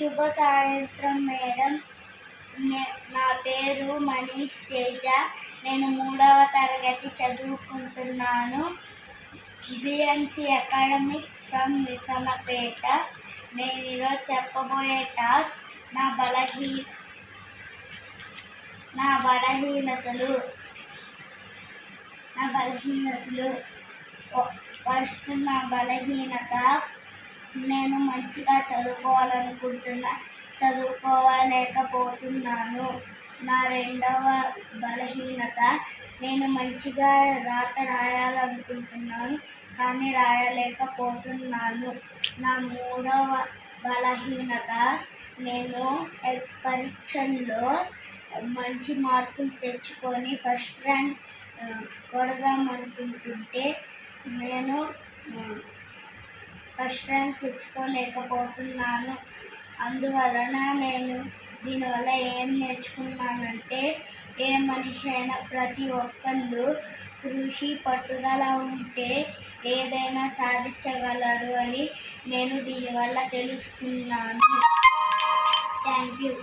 శుభ సాయంత్రం మేడం. నా పేరు మనీష్ తేజ. నేను 3వ తరగతి చదువుకుంటున్నాను. BNC academic from Nizampet. నేను ఈరోజు చెప్పబోయే టాస్క్ నా బలహీనతలు. ఫస్ట్ నా బలహీనత, నేను మంచిగా చదువుకోలేకపోతున్నాను. నా రెండవ బలహీనత, నేను మంచిగా రాయాలనుకుంటున్నాను కానీ రాయలేకపోతున్నాను. నా మూడవ బలహీనత, నేను పరీక్షల్లో మంచి మార్కులు తెచ్చుకొని ఫస్ట్ ర్యాంక్ కొడదామనుకుంటుంటే నేను ఫస్ట్ ర్యాంక్ తెచ్చుకోలేకపోతున్నాను. అందువలన నేను దీనివల్ల ఏం నేర్చుకున్నానంటే, ఏ మనిషి అయినా ప్రతి ఒక్కళ్ళు కృషి పట్టుదల ఉంటే ఏదైనా సాధించగలరు అని నేను దీనివల్ల తెలుసుకున్నాను. Thank you.